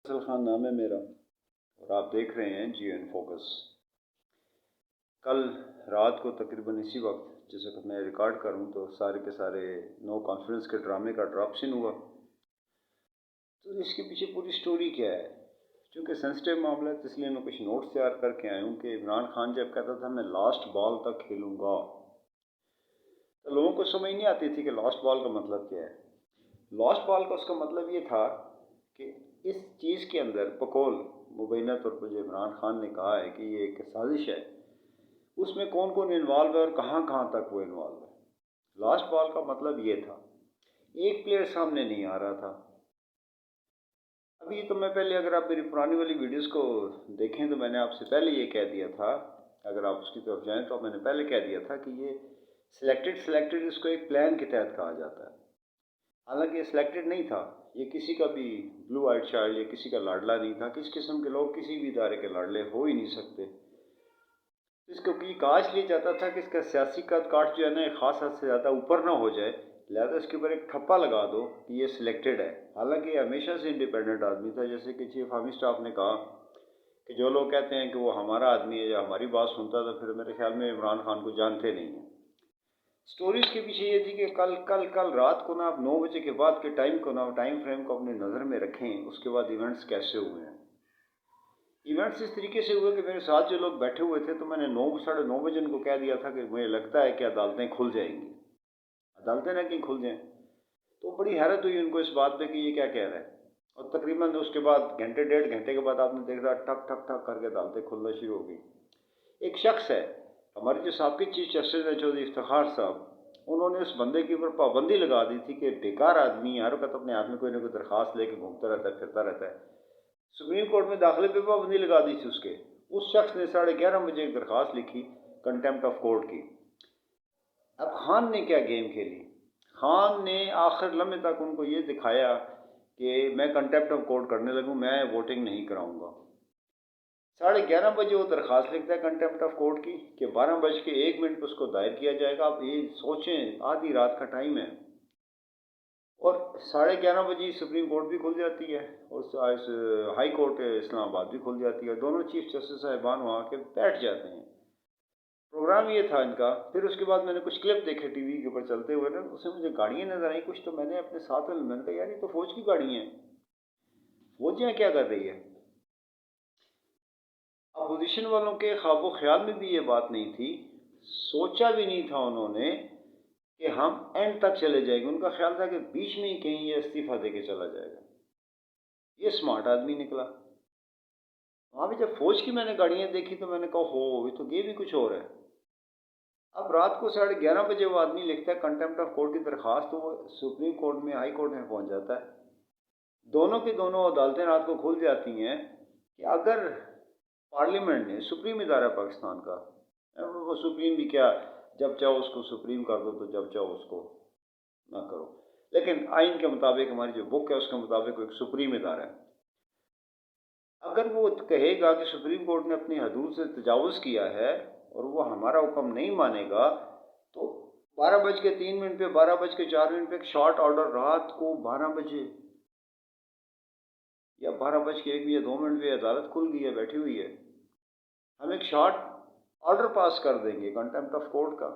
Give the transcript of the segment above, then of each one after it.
فیصل خان نام ہے میرا اور آپ دیکھ رہے ہیں جی این فوکس۔ کل رات کو تقریباً اسی وقت جس وقت میں ریکارڈ کروں تو سارے کے سارے نو کانفیڈنس کے ڈرامے کا ڈراپشن ہوا۔ تو اس کے پیچھے پوری سٹوری کیا ہے؟ چونکہ سینسٹیو معاملہ ہے اس لیے میں کچھ نوٹس تیار کر کے آیا ہوں کہ عمران خان جب کہتا تھا میں لاسٹ بال تک کھیلوں گا تو لوگوں کو سمجھ نہیں آتی تھی کہ لاسٹ بال کا مطلب کیا ہے۔ لاسٹ بال کا اس کا مطلب یہ تھا کہ اس چیز کے اندر بقول مبینہ طور پر جو عمران خان نے کہا ہے کہ یہ ایک سازش ہے، اس میں کون کون انوالو ہے اور کہاں کہاں تک وہ انوالو ہے۔ لاسٹ بال کا مطلب یہ تھا، ایک پلیئر سامنے نہیں آ رہا تھا۔ ابھی تو میں پہلے اگر آپ میری پرانی والی ویڈیوز کو دیکھیں تو میں نے آپ سے پہلے یہ کہہ دیا تھا، اگر آپ اس کی طرف جائیں تو میں نے پہلے کہہ دیا تھا کہ یہ سلیکٹڈ اس کو ایک پلان کے تحت کہا جاتا ہے۔ حالانکہ یہ سلیکٹڈ نہیں تھا، یہ کسی کا بھی بلو آئیڈ چائلڈ یا کسی کا لاڈلا نہیں تھا۔ کس قسم کے لوگ کسی بھی ادارے کے لاڈلے ہو ہی نہیں سکتے۔ اس کو یہ کہا اس لیے جاتا تھا کہ اس کا سیاسی کاٹ جو ہے نا ایک خاص حد سے زیادہ اوپر نہ ہو جائے، لہذا اس کے اوپر ایک ٹھپا لگا دو کہ یہ سلیکٹڈ ہے۔ حالانکہ یہ ہمیشہ سے انڈیپینڈنٹ آدمی تھا، جیسے کہ چیف آرمی اسٹاف نے کہا کہ جو لوگ کہتے ہیں کہ وہ ہمارا آدمی ہے یا ہماری بات سنتا تو پھر میرے خیال میں عمران خان کو جانتے نہیں ہیں۔ سٹوری اس کے پیچھے یہ تھی کہ کل رات کو نا آپ 9 بجے کے بعد کے ٹائم کو نا ٹائم فریم کو اپنے نظر میں رکھیں، اس کے بعد ایونٹس کیسے ہوئے ہیں۔ ایونٹس اس طریقے سے ہوئے کہ میرے ساتھ جو لوگ بیٹھے ہوئے تھے تو میں نے 9 بجے ان کو کہہ دیا تھا کہ مجھے لگتا ہے کہ عدالتیں کھل جائیں گی، عدالتیں نہ کہیں کھل جائیں۔ تو بڑی حیرت ہوئی ان کو اس بات پہ کہ یہ کیا کہہ رہا ہے، اور تقریباً اس کے بعد گھنٹے ڈیڑھ گھنٹے کے بعد آپ نے دیکھا ٹھک ٹھک ٹھک کر کے عدالتیں کھلنا شروع ہو گئی۔ ایک شخص ہے ہمارے جو سابقی چیف جسٹس ہیں چودھری افتخار صاحب، انہوں نے اس بندے کے اوپر پابندی لگا دی تھی کہ بیکار آدمی ہر وقت اپنے ہاتھ میں کوئی نہ کوئی درخواست لے کے گھومتا رہتا ہے، پھرتا رہتا ہے۔ سپریم کورٹ میں داخلے پہ پابندی لگا دی تھی اس کے۔ اس شخص نے 11:30 بجے ایک درخواست لکھی کنٹیمپٹ آف کورٹ کی۔ اب خان نے کیا گیم کھیلی؟ خان نے آخر لمحے تک ان کو یہ دکھایا کہ میں کنٹیمپٹ آف کورٹ کرنے لگوں، میں ووٹنگ نہیں کراؤں گا۔ 11:30 بجے وہ درخواست لکھتا ہے کنٹیمپٹ آف کورٹ کی کہ 12:01 پہ اس کو دائر کیا جائے گا۔ آپ یہ سوچیں آدھی رات کا ٹائم ہے، اور 11:30 بجے سپریم کورٹ بھی کھل جاتی ہے اور ہائی کورٹ اسلام آباد بھی کھل جاتی ہے، دونوں چیف جسٹس صاحبان وہاں کے بیٹھ جاتے ہیں۔ پروگرام یہ تھا ان کا۔ پھر اس کے بعد میں نے کچھ کلپ دیکھے ٹی وی کے اوپر چلتے ہوئے نا، اس میں مجھے گاڑیاں نظر آئیں کچھ، تو میں نے اپنے ساتھ میں نے کہا یار یہ تو فوج کی گاڑیاں ہیں، فوجیاں کیا کر رہی ہے؟ اپوزیشن والوں کے خواب و خیال میں بھی یہ بات نہیں تھی، سوچا بھی نہیں تھا انہوں نے کہ ہم اینڈ تک چلے جائیں گے۔ ان کا خیال تھا کہ بیچ میں ہی کہیں یہ استعفیٰ دے کے چلا جائے گا۔ یہ سمارٹ آدمی نکلا۔ وہاں پہ جب فوج کی میں نے گاڑیاں دیکھی تو میں نے کہا ہو یہ تو یہ بھی کچھ اور ہے۔ اب رات کو 11:30 بجے وہ آدمی لکھتا ہے کنٹیمپٹ آف کورٹ کی درخواست، تو وہ سپریم کورٹ میں ہائی کورٹ میں پہنچ جاتا ہے۔ دونوں کی دونوں عدالتیں رات کو کھل جاتی ہیں کہ اگر پارلیمنٹ نے سپریم ادارہ پاکستان کا، وہ سپریم بھی کیا، جب چاہو اس کو سپریم کر دو تو جب چاہو اس کو نہ کرو، لیکن آئین کے مطابق ہماری جو بک ہے اس کے مطابق وہ ایک سپریم ادارہ ہے۔ اگر وہ کہے گا کہ سپریم کورٹ نے اپنی حدود سے تجاوز کیا ہے اور وہ ہمارا حکم نہیں مانے گا، تو 12:03 پہ 12:04 پہ ایک شارٹ آرڈر رات کو 12 بجے یا 12:01 یا 2 پہ عدالت کھل گئی ہے، بیٹھی ہوئی ہے، ہم ایک شارٹ آرڈر پاس کر دیں گے کنٹیمپٹ آف کورٹ کا،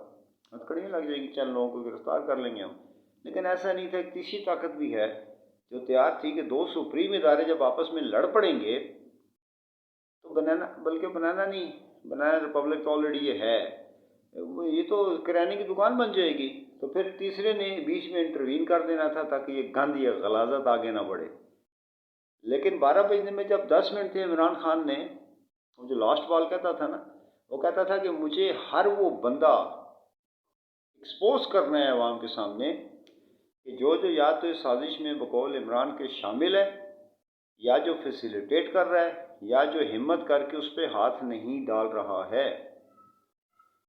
ہتھکڑیاں لگ جائیں گی، چند لوگوں کو گرفتار کر لیں گے ہم۔ لیکن ایسا نہیں تھا، ایک تیسری طاقت بھی ہے جو تیار تھی کہ دو سپریم ادارے جب آپس میں لڑ پڑیں گے تو بنانا ریپبلک تو آلریڈی یہ ہے، یہ تو کرانے کی دکان بن جائے گی، تو پھر تیسرے نے بیچ میں انٹروین کر دینا تھا تاکہ یہ گند یا غلاظت آگے نہ بڑھے۔ لیکن 12 بجنے میں جب 10 منٹ تھے، عمران خان نے وہ جو لاسٹ بال کہتا تھا نا، وہ کہتا تھا کہ مجھے ہر وہ بندہ ایکسپوز کرنا ہے عوام کے سامنے کہ جو یا تو اس سازش میں بقول عمران کے شامل ہے، یا جو فیسیلیٹیٹ کر رہا ہے، یا جو ہمت کر کے اس پہ ہاتھ نہیں ڈال رہا ہے۔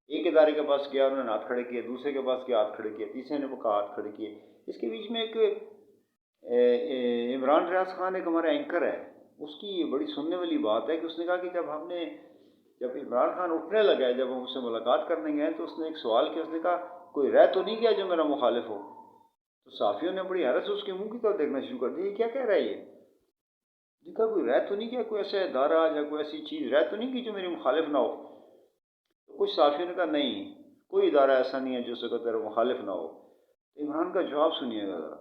ایک ادارے کے پاس گیا، انہوں نے ہاتھ کھڑے کیے، دوسرے کے پاس گیا ہاتھ کھڑے کیے، تیسرے نے کہا ہاتھ کھڑے کیے۔ اس کے بیچ میں ایک عمران ریاض خان ایک ہمارا اینکر ہے، اس کی بڑی سننے والی بات ہے کہ اس نے کہا کہ جب عمران خان اٹھنے لگا ہے، جب ہم اس سے ملاقات کرنے گئے تو اس نے ایک سوال کیا، اس نے کہا کوئی رہ تو نہیں گیا جو میرا مخالف ہو؟ تو صحافیوں نے بڑی حیرت سے اس کے منہ کی طرف دیکھنا شروع کر دیا، یہ کیا کہہ رہا ہے یہ؟ دیکھا کوئی رہ تو نہیں کیا، کوئی ایسا ادارہ یا کوئی ایسی چیز رہ تو نہیں کی جو میری مخالف نہ ہو؟ تو کچھ صحافیوں نے کہا نہیں، کوئی ادارہ ایسا نہیں ہے جو اس کا تیرا مخالف نہ ہو۔ عمران کا جواب سنیے گا ذرا۔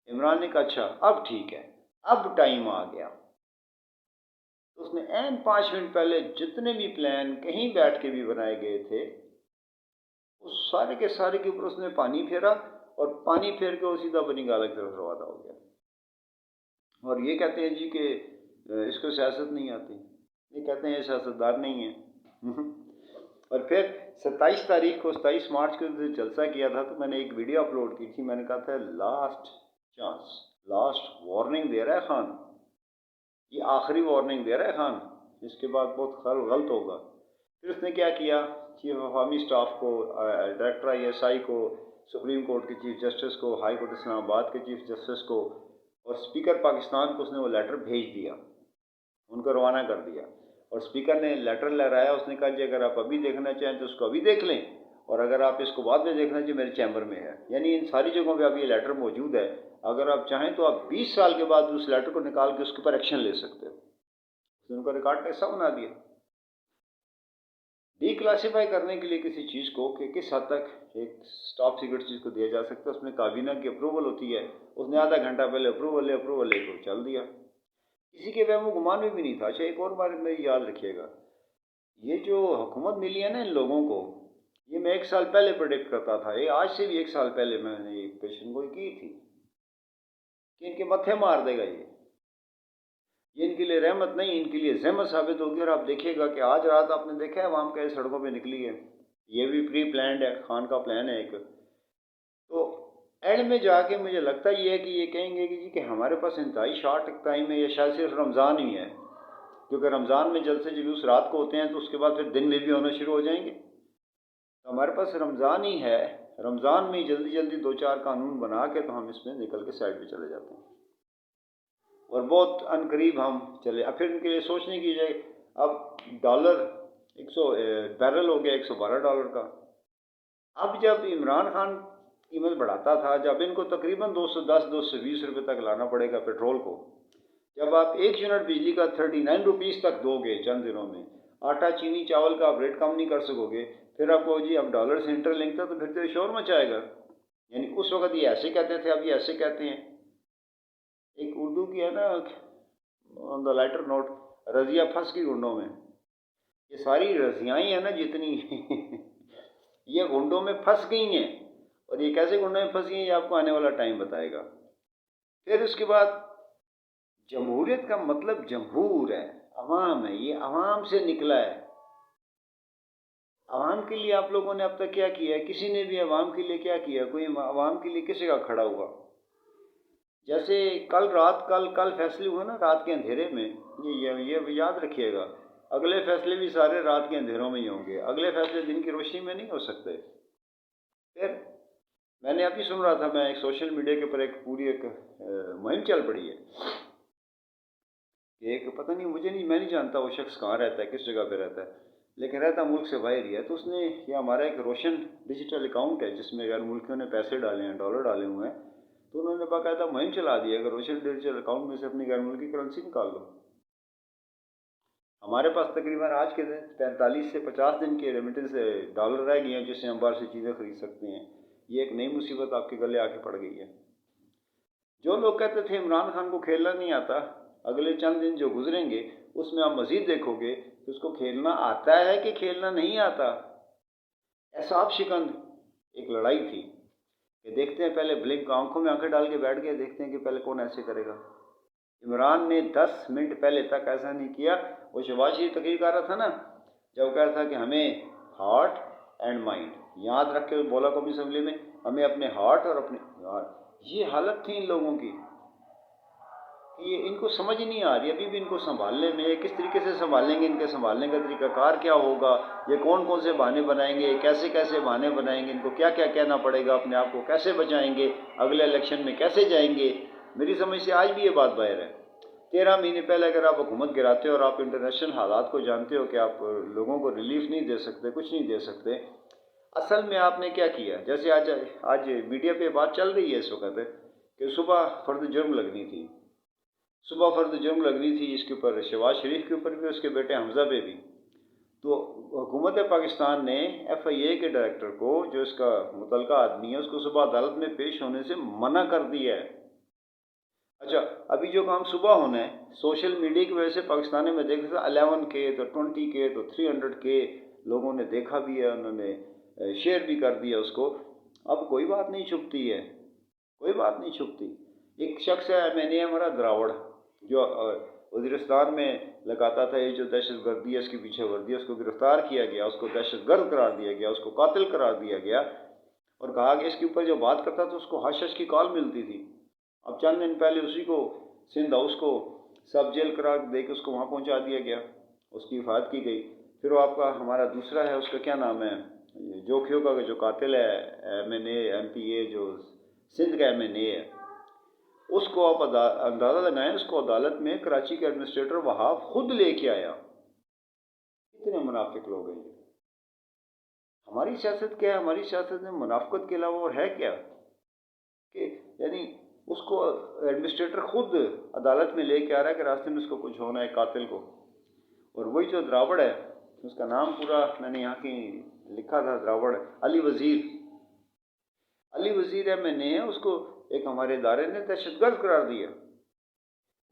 عمران نے کہا اچھا اب ٹھیک ہے، اب ٹائم آ گیا۔ تو اس نے عین 5 منٹ پہلے جتنے بھی پلان کہیں بیٹھ کے بھی بنائے گئے تھے، اس سارے کے سارے کے اوپر اس نے پانی پھیرا، اور پانی پھیر کے وہ سیدھا بنی گالہ کی طرف روانہ ہو گیا۔ اور یہ کہتے ہیں جی کہ اس کو سیاست نہیں آتی، یہ کہتے ہیں یہ سیاستدار نہیں ہے۔ اور پھر 27 تاریخ کو 27 مارچ کو جو جلسہ کیا تھا، تو میں نے ایک ویڈیو اپلوڈ کی تھی، میں نے کہا تھا لاسٹ چانس، لاسٹ وارننگ دے رہا ہے خان، یہ آخری وارننگ دے رہا ہے خان، اس کے بعد بہت غلط ہوگا۔ پھر اس نے کیا کیا، چیف آف آرمی اسٹاف کو، ڈائریکٹر ISI کو، سپریم کورٹ کے چیف جسٹس کو، ہائی کورٹ اسلام آباد کے چیف جسٹس کو، اور اسپیکر پاکستان کو اس نے وہ لیٹر بھیج دیا، ان کو روانہ کر دیا۔ اور اسپیکر نے لیٹر لہرایا، اس نے کہا جی اگر آپ ابھی دیکھنا چاہیں تو اس کو ابھی دیکھ لیں، اور اگر آپ اس کو بعد میں دیکھنا چاہیں میرے چیمبر میں ہے، یعنی ان ساری جگہوں پہ اب یہ لیٹر موجود ہے، اگر آپ چاہیں تو آپ 20 سال کے بعد اس لیٹر کو نکال کے اس کے اوپر ایکشن لے سکتے ہو۔ اس نے ان کا ریکارڈ کیسا بنا دیا؟ ڈی کلاسیفائی کرنے کے لیے کسی چیز کو کہ کس حد تک ایک ٹاپ سیکرٹ چیز کو دیا جا سکتا ہے، اس میں کابینہ کی اپروول ہوتی ہے، اس نے آدھا گھنٹہ پہلے اپروول لے کو چل دیا، کسی کے وہم و گمان میں بھی نہیں تھا۔ اچھا ایک اور بات میری یاد رکھیے گا، یہ جو حکومت ملی ہے نا ان لوگوں کو، یہ میں 1 سال پہلے پریڈکٹ کرتا تھا، یہ آج سے بھی 1 سال پہلے میں نے یہ پیشن گوئی کی تھی کہ ان کے متھے مار دے گا یہ ان کے لیے رحمت نہیں، ان کے لیے زحمت ثابت ہوگی۔ اور آپ دیکھیے گا کہ آج رات آپ نے دیکھا ہے عوام کے سڑکوں پہ نکلی ہے، یہ بھی پری پلانڈ ہے، خان کا پلان ہے ایک۔ تو اینڈ میں جا کے مجھے لگتا یہ ہے کہ یہ کہیں گے کہ جی کہ ہمارے پاس انتہائی شارٹ ٹائم ہے، یہ شاید صرف رمضان ہی ہے، کیونکہ رمضان میں جلسے جلوس رات کو ہوتے ہیں تو اس کے بعد پھر دن میں بھی ہونا شروع ہو جائیں گے، تو ہمارے پاس رمضان ہی ہے، رمضان میں جلدی جلدی 2-4 قانون بنا کے تو ہم اس میں نکل کے سائڈ پہ چلے جاتے ہیں، اور بہت ان قریب ہم چلے۔ اب پھر ان کے لیے سوچنے کی جائے، اب ڈالر 100 بیرل ہو گیا $112 کا۔ اب جب عمران خان قیمت بڑھاتا تھا، جب ان کو تقریباً 210-220 روپے تک لانا پڑے گا پیٹرول کو، جب آپ 1 یونٹ بجلی کا 39 روپیز تک دو گے چند دنوں میں، آٹا چینی چاول کا آپ ریٹ کم نہیں کر سکو گے، پھر آپ کو جی اب ڈالر سے انٹر لنک تھا تو پھر تو یہ شور مچائے گا۔ یعنی اس وقت یہ ایسے کہتے تھے، اب یہ ایسے کہتے ہیں۔ ایک اردو کی ہے نا آن دا لائٹر نوٹ، رضیہ پھنس کی گنڈوں میں، یہ ساری رضیاں ہیں نا جتنی یہ گنڈوں میں پھنس گئی ہیں، اور یہ کیسے گنڈوں میں پھنس گئی ہیں یہ آپ کو آنے والا ٹائم بتائے گا۔ پھر اس کے بعد جمہوریت کا مطلب جمہور ہے، عوام ہے، یہ عوام سے نکلا ہے۔ عوام کے لیے آپ لوگوں نے اب تک کیا کیا ہے؟ کسی نے بھی عوام کے لیے کیا کیا؟ کوئی عوام کے لیے کسی کا کھڑا ہوا؟ جیسے کل فیصلے ہوئے نا رات کے اندھیرے میں، یہ یاد رکھیے گا، اگلے فیصلے بھی سارے رات کے اندھیروں میں ہی ہوں گے، اگلے فیصلے دن کی روشنی میں نہیں ہو سکتے۔ پھر میں نے ابھی سن رہا تھا، میں ایک سوشل میڈیا کے اوپر ایک پوری ایک مہم چل پڑی ہے کہ ایک پتہ نہیں مجھے نہیں، میں نہیں جانتا وہ شخص کہاں رہتا ہے، کس جگہ پہ رہتا ہے، لیکن رہتا ملک سے باہر ہی ہے۔ تو اس نے یہ ہمارا ایک روشن ڈیجیٹل اکاؤنٹ ہے جس میں غیر ملکیوں نے پیسے ڈالے ہیں، ڈالر ڈالے ہوئے ہیں، تو انہوں نے باقاعدہ مہم چلا دی ہے کہ روشن ڈیجیٹل اکاؤنٹ میں سے اپنی غیر ملکی کرنسی نکال لو۔ ہمارے پاس تقریباً آج کے دن 45 سے 50 دن کے ریمیٹنس ڈالر رہ گئے ہیں جس سے ہم باہر سے چیزیں خرید سکتے ہیں۔ یہ ایک نئی مصیبت آپ کے گلے آ کے پڑ گئی ہے۔ جو لوگ کہتے تھے عمران خان کو کھیلنا نہیں آتا، اگلے چند دن جو گزریں گے اس میں آپ مزید دیکھو گے کہ اس کو کھیلنا آتا ہے کہ کھیلنا نہیں آتا۔ اعصاب شکن ایک لڑائی تھی کہ دیکھتے ہیں، پہلے بلنک آنکھوں میں آنکھیں ڈال کے بیٹھ گئے، دیکھتے ہیں کہ پہلے کون ایسے کرے گا۔ عمران نے 10 منٹ پہلے تک ایسا نہیں کیا۔ وہ شہباز شریف تقریر کر رہا تھا نا، جب کہہ رہا تھا کہ ہمیں ہارٹ اینڈ مائنڈ یاد رکھ کے بولا قومی اسمبلی میں، ہمیں اپنے ہارٹ اور اپنے، یہ حالت تھی ان لوگوں کی کہ یہ ان کو سمجھ نہیں آ رہی ابھی بھی ان کو سنبھالنے میں، کس طریقے سے سنبھالیں گے، ان کے سنبھالنے کا طریقہ کار کیا ہوگا، یہ کون کون سے بہانے بنائیں گے، کیسے کیسے بہانے بنائیں گے، ان کو کیا کیا کہنا پڑے گا، اپنے آپ کو کیسے بچائیں گے، اگلے الیکشن میں کیسے جائیں گے۔ میری سمجھ سے آج بھی یہ بات باہر ہے۔ 13 مہینے پہلے اگر آپ حکومت گراتے ہو اور آپ انٹرنیشنل حالات کو جانتے ہو کہ آپ لوگوں کو ریلیف نہیں دے سکتے، کچھ نہیں دے سکتے، اصل میں آپ نے کیا کیا؟ جیسے آج میڈیا پہ بات چل رہی ہے اس وقت کہ صبح فرد جرم لگنی تھی، صبح فرد جرم لگ رہی تھی اس کے اوپر، شہباز شریف کے اوپر بھی، اس کے بیٹے حمزہ پہ بھی. تو حکومت پاکستان نے ایف آئی اے کے ڈائریکٹر کو، جو اس کا متعلقہ آدمی ہے، اس کو صبح عدالت میں پیش ہونے سے منع کر دیا ہے. اچھا، ابھی جو کام صبح ہونا ہے، سوشل میڈیا کی وجہ سے پاکستانی میں دیکھ رہا تھا 11K تو 20K تو 300K لوگوں نے دیکھا بھی ہے، انہوں نے شیئر بھی کر دیا اس کو. اب کوئی بات نہیں چھپتی ہے، کوئی بات نہیں چھپتی. ایک شخص ہے MNA ہمارا دراوڑ، جو وزیرستان میں لگاتا تھا یہ جو دہشت گردی ہے اس کے پیچھے وردی ہے، اس کو گرفتار کیا گیا، اس کو دہشت گرد قرار دیا گیا، اس کو قاتل قرار دیا گیا، اور کہا کہ اس کے اوپر جو بات کرتا تھا اس کو حشش کی کال ملتی تھی. اب چند دن پہلے اسی کو سندھ ہاؤس کو سب جیل قرار دے کے اس کو وہاں پہنچا دیا گیا، اس کی حفاظت کی گئی. پھر وہ آپ کا ہمارا دوسرا ہے، اس کا کیا نام ہے، جوکھیوں کا جو قاتل ہے، MNA MPA جو سندھ کا MNA ہے، اس کو آپ اندازہ لگائیں، اس کو عدالت میں کراچی کے ایڈمنسٹریٹر وہاب خود لے کے آیا. کتنے منافق لوگ ہیں یہ. ہماری سیاست کیا ہے؟ ہماری سیاست میں منافقت کے علاوہ اور ہے کیا؟ کہ یعنی اس کو ایڈمنسٹریٹر خود عدالت میں لے کے آ رہا ہے کہ راستے میں اس کو کچھ ہونا ہے قاتل کو. اور وہی جو دراوڑ ہے، اس کا نام پورا میں نے یہاں کی لکھا تھا، دراوڑ علی وزیر. علی وزیر MNA ہے، اس کو ایک ہمارے ادارے نے دہشت گرد قرار دیا.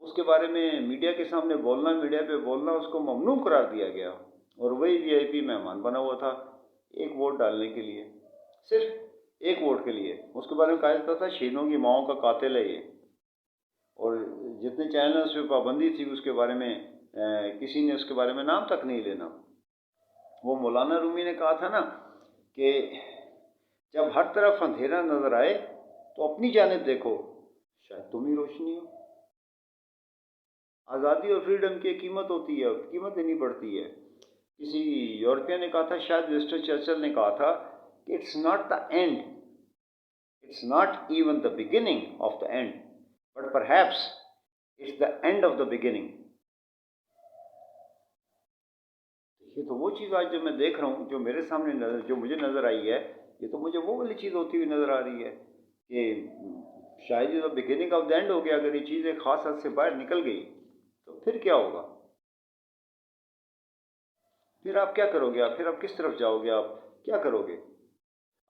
اس کے بارے میں میڈیا کے سامنے بولنا، میڈیا پہ بولنا اس کو ممنوع قرار دیا گیا. اور وہی VIP مہمان بنا ہوا تھا ایک ووٹ ڈالنے کے لیے، صرف ایک ووٹ کے لیے. اس کے بارے میں کہا جاتا تھا شہیدوں کی ماؤں کا قاتل ہے یہ. اور جتنے چینلز پہ پابندی تھی اس کے بارے میں کسی نے اس کے بارے میں نام تک نہیں لینا. وہ مولانا رومی نے کہا تھا نا کہ جب ہر طرف اندھیرا نظر آئے تو اپنی جانب دیکھو، شاید تم ہی روشنی ہو. آزادی اور فریڈم کی قیمت ہوتی ہے، قیمت دینی پڑتی ہے. کسی یورپین نے کہا تھا، شاید وسٹن چرچل نے کہا تھا کہ it's not the end, it's not even the beginning of the end, but perhaps it's the end of the beginning. یہ تو وہ چیز آج جو میں دیکھ رہا ہوں، جو میرے سامنے نظر، جو مجھے نظر آئی ہے، یہ تو مجھے وہ والی چیز ہوتی ہوئی نظر آ رہی ہے کہ شاید یہ تو بگننگ آف دا اینڈ ہو گیا. اگر یہ چیز ایک خاص حد سے باہر نکل گئی تو پھر کیا ہوگا؟ پھر آپ کیا کرو گے؟ پھر آپ کس طرف جاؤ گے؟ آپ کیا کرو گے؟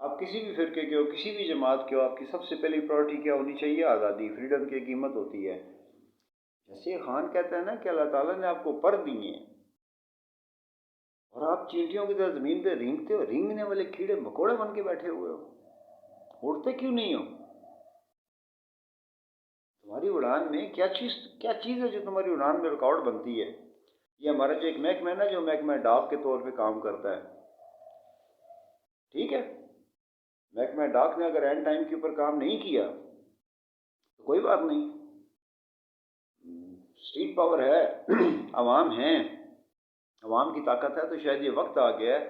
آپ کسی بھی فرقے کے ہو، کسی بھی جماعت کے ہو، آپ کی سب سے پہلی پرائرٹی کیا ہونی چاہیے؟ آزادی، فریڈم کی قیمت ہوتی ہے. جیسے خان کہتا ہے نا کہ اللہ تعالیٰ نے آپ کو پر دیے ہیں اور آپ چینٹیوں کی طرح زمین پہ رینگتے ہو، رینگنے والے کیڑے مکوڑے بن کے بیٹھے ہوئے ہو، اڑتے کیوں نہیں ہو؟ تمہاری اڑان میں کیا چیز ہے جو تمہاری اڑان میں رکاوٹ بنتی ہے؟ یہ ہمارا جو ایک محکمہ ہے نا، جو محکمہ ڈاک کے طور پہ کام کرتا ہے، ٹھیک ہے، محکمہ ڈاک نے اگر اینڈ ٹائم کے اوپر کام نہیں کیا تو کوئی بات نہیں، اسٹریٹ پاور ہے، عوام ہیں، عوام کی طاقت ہے. تو شاید یہ وقت آ گیا ہے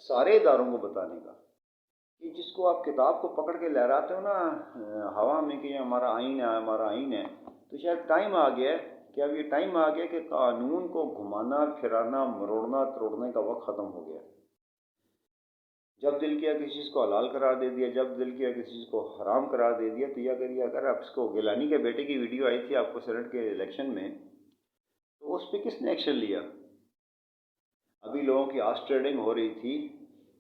سارے اداروں کو بتانے کا کہ جس کو آپ کتاب کو پکڑ کے لہراتے ہو نا ہوا میں کہ یہ ہمارا آئین ہے، ہمارا آئین ہے، تو شاید ٹائم آ گیا ہے کہ اب یہ ٹائم آ گیا کہ قانون کو گھمانا پھرانا مروڑنا توڑنے کا وقت ختم ہو گیا. جب دل کیا کسی چیز کو حلال قرار دے دیا، جب دل کیا کسی چیز کو حرام قرار دے دیا. تو یہ اگر آپ اس کو گیلانی کے بیٹے کی ویڈیو آئی تھی آپ کو سینٹ کے الیکشن میں، تو اس پہ کس نے ایکشن لیا؟ ابھی لوگوں کی آس ٹریڈنگ ہو رہی تھی،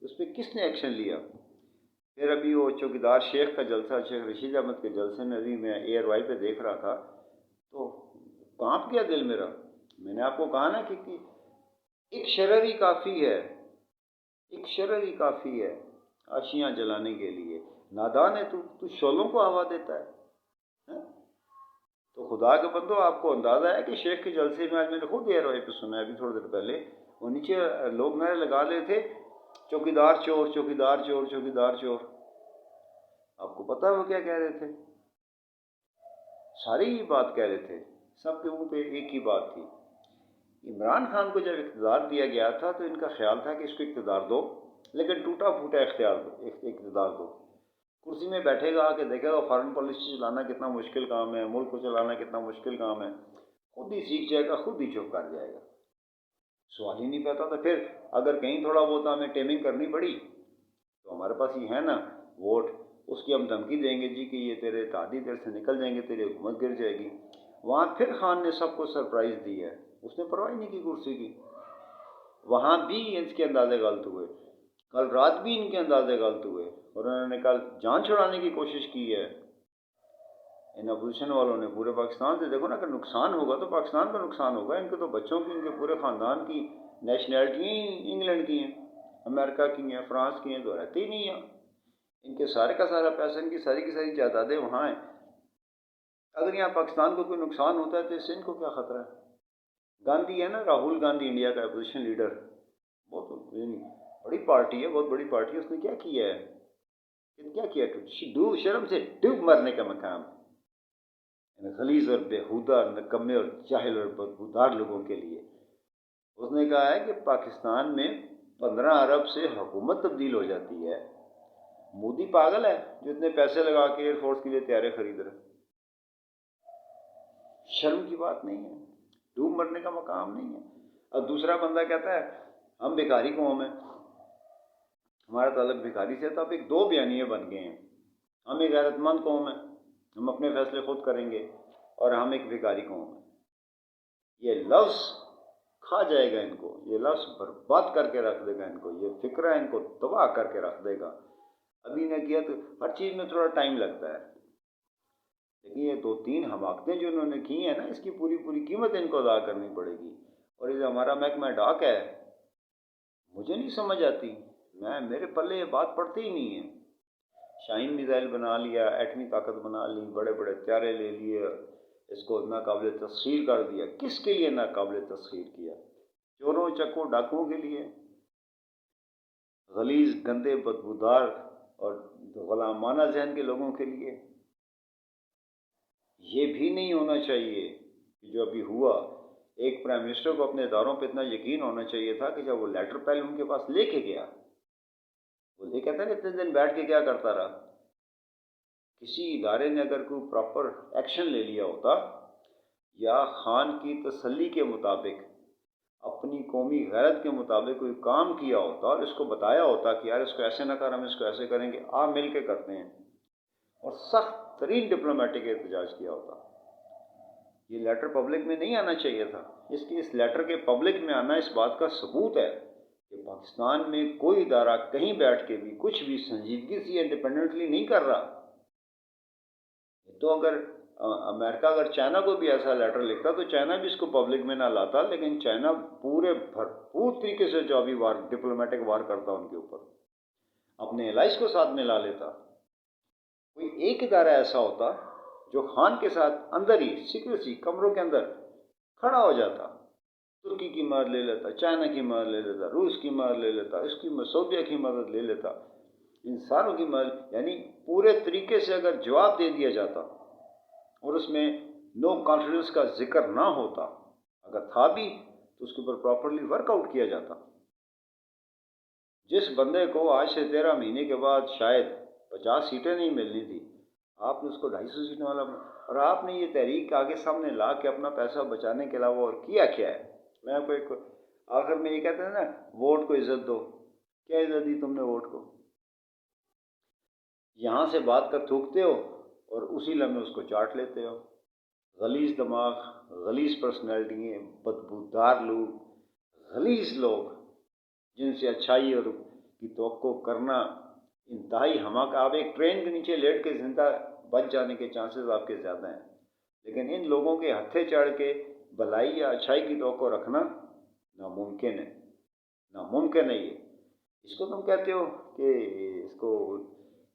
اس پہ کس نے ایکشن لیا؟ پھر ابھی وہ چوکیدار شیخ کا جلسہ، شیخ رشید احمد کے جلسے میں ابھی میں ARY پہ دیکھ رہا تھا تو کانپ گیا دل میرا. میں نے آپ کو کہا نا کہ ایک شرر ہی کافی ہے، ایک شرر ہی کافی ہے آشیاں جلانے کے لیے. نادان ہے تو شعلوں کو ہوا دیتا ہے. تو خدا کے بندو، آپ کو اندازہ ہے کہ شیخ کے جلسے میں آج میں نے خود ARY پہ سنا ہے ابھی تھوڑی دیر پہلے، وہ نیچے لوگ نعرے لگا رہے تھے چوکیدار چور، چوکیدار چور، چوکیدار چور. آپ کو پتہ ہے وہ کیا کہہ رہے تھے؟ ساری ہی بات کہہ رہے تھے، سب کے منہ پہ ایک ہی بات تھی. عمران خان کو جب اقتدار دیا گیا تھا تو ان کا خیال تھا کہ اس کو اقتدار دو، لیکن ٹوٹا پھوٹا اقتدار دو. کرسی میں بیٹھے گا کہ دیکھے گا فارن پالیسی چلانا کتنا مشکل کام ہے، ملک کو چلانا کتنا مشکل کام ہے، خود ہی سیکھ جائے گا، خود ہی چپ کر جائے گا. سوال ہی نہیں پیدا تھا. پھر اگر کہیں تھوڑا بہت ہمیں ٹیمنگ کرنی پڑی تو ہمارے پاس یہ ہے نا ووٹ، اس کی ہم دھمکی دیں گے جی کہ یہ تیرے اتحادی تیرے سے نکل جائیں گے، تیری حکومت گر جائے گی. وہاں پھر خان نے سب کو سرپرائز دی ہے، اس نے پرواہ نہیں کی کرسی کی، وہاں بھی اس کے اندازے غلط ہوئے، کل رات بھی ان کے اندازے غلط ہوئے، اور انہوں نے کل جان چھڑانے کی کوشش کی ہے ان اپوزیشن والوں نے پورے پاکستان سے۔ دیکھو نا، اگر نقصان ہوگا تو پاکستان کا نقصان ہوگا، ان کے تو بچوں کی، ان کے پورے خاندان کی نیشنلٹی انگلینڈ کی ہیں، امریکہ کی ہیں، فرانس کی ہیں، تو رہتے ہی نہیں ہیں، ان کے سارے کا سارا پیسہ، ان کی ساری جائیدادیں وہاں ہیں۔ اگر یہاں پاکستان کو کوئی نقصان ہوتا ہے تو اس سے ان کو کیا خطرہ ہے؟ گاندھی ہے نا، راہل گاندھی، انڈیا کا اپوزیشن لیڈر، بہت بڑی پارٹی ہے، بہت بڑی پارٹی ہے، اس نے کیا کیا ہے؟ کیا کیا؟ شرم سے ڈوب مرنے کا مقام ہے، غلیظ اور بےہودہ، نکمے اور جاہل اور بدبودار لوگوں کے لیے۔ اس نے کہا ہے کہ پاکستان میں 15 ارب سے حکومت تبدیل ہو جاتی ہے۔ مودی پاگل ہے جو اتنے پیسے لگا کے ایئر فورس کے لیے طیارے خرید رہے؟ شرم کی بات نہیں ہے، ڈوب مرنے کا مقام نہیں ہے۔ اور دوسرا بندہ کہتا ہے ہم بھکاری قوم ہیں، ہمارا تعلق بھکاری سے، تو اب ایک دو بیانیے بن گئے ہیں، ہم ایک غیرت مند قوم ہیں، ہم اپنے فیصلے خود کریں گے، اور ہم ایک بھکاری قوم ہیں۔ یہ لفظ کھا جائے گا ان کو، یہ لفظ برباد کر کے رکھ دے گا ان کو، یہ فکرہ ان کو تباہ کر کے رکھ دے گا۔ ابھی نے کیا تو ہر چیز میں تھوڑا ٹائم لگتا ہے، لیکن یہ 2-3 حماقتیں جو انہوں نے کی ہیں نا، اس کی پوری قیمت ان کو ادا کرنی پڑے گی۔ اور یہ جو ہمارا محکمہ ڈاک ہے، مجھے نہیں سمجھ آتی، میرے پلے یہ بات پڑتی ہی نہیں ہے۔ شاہین میزائل بنا لیا، ایٹمی طاقت بنا لی، بڑے بڑے طیارے لے لیے، اس کو ناقابل تسخیر کر دیا۔ کس کے لیے ناقابل تسخیر کیا؟ چوروں، چکوں، ڈاکوؤں کے لیے، غلیظ، گندے، بدبودار اور غلامانہ ذہن کے لوگوں کے لیے۔ یہ بھی نہیں ہونا چاہیے کہ جو ابھی ہوا، ایک پرائم منسٹر کو اپنے اداروں پہ اتنا یقین ہونا چاہیے تھا کہ جب وہ لیٹر پہلے ان کے پاس لے کے گیا، وہ یہ کہتا ہے اتنے دن بیٹھ کے کیا کرتا رہا۔ کسی ادارے نے اگر کوئی پراپر ایکشن لے لیا ہوتا، یا خان کی تسلی کے مطابق، اپنی قومی غیرت کے مطابق کوئی کام کیا ہوتا اور اس کو بتایا ہوتا کہ یار اس کو ایسے نہ کر، ہم اس کو ایسے کریں گے، آپ مل کے کرتے ہیں، اور سخت ترین ڈپلومیٹک احتجاج کیا ہوتا۔ یہ لیٹر پبلک میں نہیں آنا چاہیے تھا۔ اس لیٹر کے پبلک میں آنا اس بات کا ثبوت ہے کہ پاکستان میں کوئی ادارہ کہیں بیٹھ کے بھی کچھ بھی سنجیدگی سے انڈیپینڈنٹلی نہیں کر رہا۔ تو اگر امریکہ اگر چائنا کو بھی ایسا لیٹر لکھتا تو چائنا بھی اس کو پبلک میں نہ لاتا، لیکن چائنا پورے بھرپور طریقے سے جوابی وار، ڈپلومیٹک وار کرتا ان کے اوپر، اپنے الائز کو ساتھ میں لا لیتا۔ کوئی ایک ادارہ ایسا ہوتا جو خان کے ساتھ اندر ہی سیکریسی کمروں کے اندر کھڑا ہو جاتا، ترکی کی مدد لے لیتا، چائنا کی مدد لے لیتا، روس کی مدد لے لیتا، اس کی سعودیہ کی مدد لے لیتا، ان ساروں کی مدد، یعنی پورے طریقے سے اگر جواب دے دیا جاتا اور اس میں نو کانفیڈنس کا ذکر نہ ہوتا، اگر تھا بھی تو اس کے اوپر پراپرلی ورک آؤٹ کیا جاتا۔ جس بندے کو آج سے 13 مہینے کے بعد شاید 50 سیٹیں نہیں ملنی تھی، آپ نے اس کو 250 سیٹوں والا، اور آپ نے یہ تحریک آگے سامنے لا کے اپنا پیسہ بچانے کے علاوہ اور کیا ہے؟ میں آپ کو ایک آخر میں یہ کہتے ہیں نا، ووٹ کو عزت دو۔ کیا عزت دی تم نے ووٹ کو؟ یہاں سے بات کر تھوکتے ہو اور اسی لمحے اس کو چاٹ لیتے ہو۔ غلیظ دماغ، غلیظ پرسنالٹی، بدبودار لوگ، غلیظ لوگ، جن سے اچھائی اور کی توقع کرنا انتہائی حماقت۔ آپ ایک ٹرین کے نیچے لیٹ کے زندہ بچ جانے کے چانسز آپ کے زیادہ ہیں، لیکن ان لوگوں کے ہتھے چڑھ کے بھلائی یا اچھائی کی توقع رکھنا ناممکن ہے، ناممکن ہے۔ یہ اس کو تم کہتے ہو کہ اس کو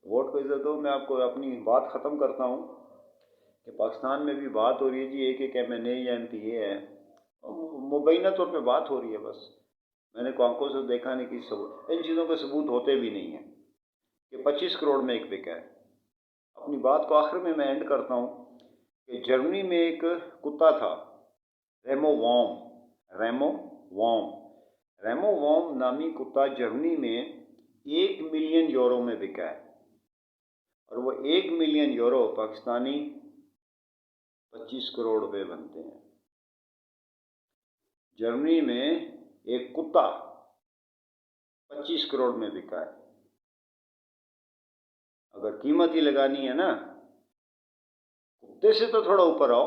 ووٹ کو عزت دو۔ میں آپ کو اپنی بات ختم کرتا ہوں کہ پاکستان میں بھی بات ہو رہی ہے جی، ایک ایم این اے یا ایم پی اے ہے، مبینہ طور پہ بات ہو رہی ہے، بس میں نے آنکھوں سے دیکھا نہیں کہ ثبوت، ان چیزوں کے ثبوت ہوتے بھی نہیں ہیں کہ 25 کروڑ میں ایک بکا ہے۔ اپنی بات کو آخر میں اینڈ کرتا ہوں کہ جرمنی میں ایک کتا تھا، ریمو وام نامی کتا جرمنی میں 1 ملین یورو میں بکا ہے، اور وہ 1 ملین یورو پاکستانی 25 کروڑ روپے بنتے ہیں۔ جرمنی میں ایک کتا 25 کروڑ میں بکا ہے۔ اگر قیمت ہی لگانی ہے نا، کتے سے تو تھوڑا اوپر آؤ۔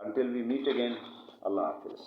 Until we meet again, Allah Hafiz.